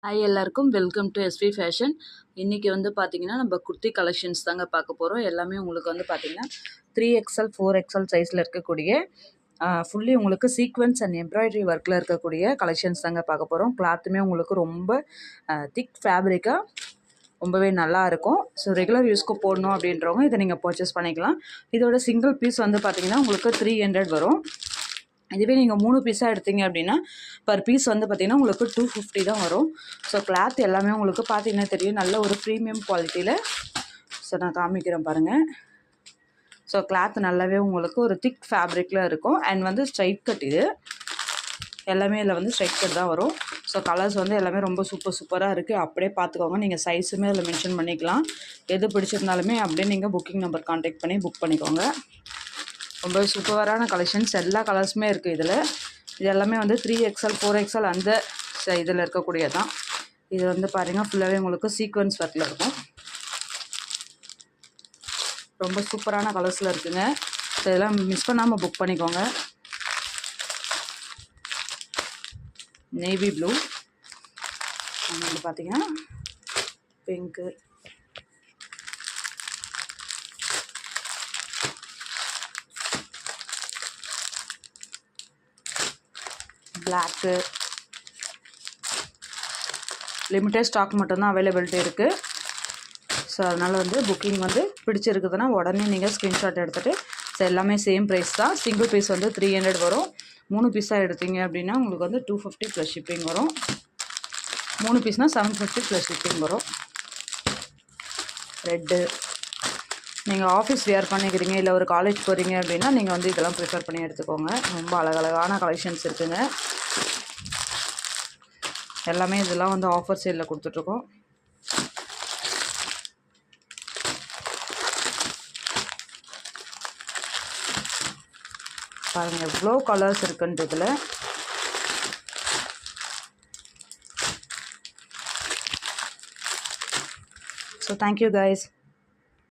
Hi எல்லாருக்கும் welcome to SV fashion. இன்றைக்கி வந்து பார்த்திங்கன்னா நம்ம குர்த்தி கலெக்ஷன்ஸ் தாங்க பார்க்க போகிறோம். எல்லாமே உங்களுக்கு வந்து பார்த்திங்கன்னா 3XL 4XL சைஸில் இருக்கக்கூடிய ஃபுல்லி உங்களுக்கு சீக்வன்ஸ் அண்ட் எம்ப்ராய்டரி ஒர்க்கில் இருக்கக்கூடிய கலெக்ஷன்ஸ் தாங்க பார்க்க போகிறோம். கிளாத்துமே உங்களுக்கு ரொம்ப திக் ஃபேப்ரிக்காக ரொம்பவே நல்லாயிருக்கும். ஸோ ரெகுலர் யூஸ்க்கு போடணும் அப்படின்றவங்க இதை நீங்கள் பர்ச்சேஸ் பண்ணிக்கலாம். இதோட சிங்கிள் பீஸ் வந்து பார்த்திங்கன்னா உங்களுக்கு 300 வரும். இதுவே நீங்கள் 3 பீஸாக எடுத்தீங்க அப்படின்னா பர் பீஸ் வந்து பார்த்திங்கன்னா உங்களுக்கு 250 தான் வரும். ஸோ கிளாத் எல்லாமே உங்களுக்கு பார்த்திங்கன்னா தெரியும், நல்ல ஒரு ப்ரீமியம் குவாலிட்டியில். ஸோ நான் காமிக்கிறேன் பாருங்கள். ஸோ கிளாத் நல்லாவே உங்களுக்கு ஒரு திக் ஃபேப்ரிக்கில் இருக்கும். அண்ட் வந்து ஸ்ட்ரைட் கட், இது எல்லாமே இதில் வந்து ஸ்ட்ரைட் கட் தான் வரும். ஸோ கலர்ஸ் வந்து எல்லாமே ரொம்ப சூப்பராக இருக்குது. அப்படியே பார்த்துக்கோங்க. நீங்கள் சைஸுமே அதில் மென்ஷன் பண்ணிக்கலாம். எது பிடிச்சிருந்தாலுமே அப்படியே நீங்கள் புக்கிங் நம்பர் கான்டாக்ட் பண்ணி புக் பண்ணிக்கோங்க. ரொம்ப சூப்பரான கலெக்ஷன்ஸ், எல்லா கலர்ஸுமே இருக்குது இதில். இது எல்லாமே வந்து 3XL 4XL அந்த இதில் இருக்கக்கூடியது தான். இது வந்து பாருங்கள் ஃபுல்லாகவே உங்களுக்கு சீக்வன்ஸ் ஒர்க்கில் இருக்கும். ரொம்ப சூப்பரான கலர்ஸில் இருக்குங்க. ஸோ இதெல்லாம் மிஸ் பண்ணாமல் புக் பண்ணிக்கோங்க. நேவி ப்ளூ, வந்து பார்த்திங்கன்னா பிங்க்கு, பிளாக்கு, லிமிட்டட் ஸ்டாக் மட்டும்தான் அவைலபிலிட்டி இருக்குது. ஸோ அதனால் வந்து புக்கிங் வந்து பிடிச்சிருக்குதுன்னா உடனே நீங்கள் ஸ்க்ரீன்ஷாட் எடுத்துகிட்டு, ஸோ எல்லாமே சேம் ப்ரைஸ் தான். சிங்கிள் பீஸ் வந்து 300 வரும். 3 பீஸாக எடுத்தீங்க அப்படின்னா உங்களுக்கு வந்து 250 ப்ளஸ் ஷிப்பிங் வரும். 3 பீஸ்னால் 750 ப்ளஸ் ஷிப்பிங் வரும். ரெட்டு, நீங்கள் ஆஃபீஸ் வியர் பண்ணிக்கிறீங்க இல்லை ஒரு காலேஜ் போகிறீங்க அப்படின்னா நீங்கள் வந்து இதெல்லாம் ப்ரிஃபர் பண்ணி எடுத்துக்கோங்க. ரொம்ப அழகழகான கலெக்ஷன்ஸ் இருக்குங்க. எல்லாமே இதெல்லாம் வந்து ஆஃபர் சேலில் கொடுத்துட்ருக்கோம். பாருங்கள் எவ்வளோ கலர்ஸ் இருக்குன்றதுல. So thank you guys.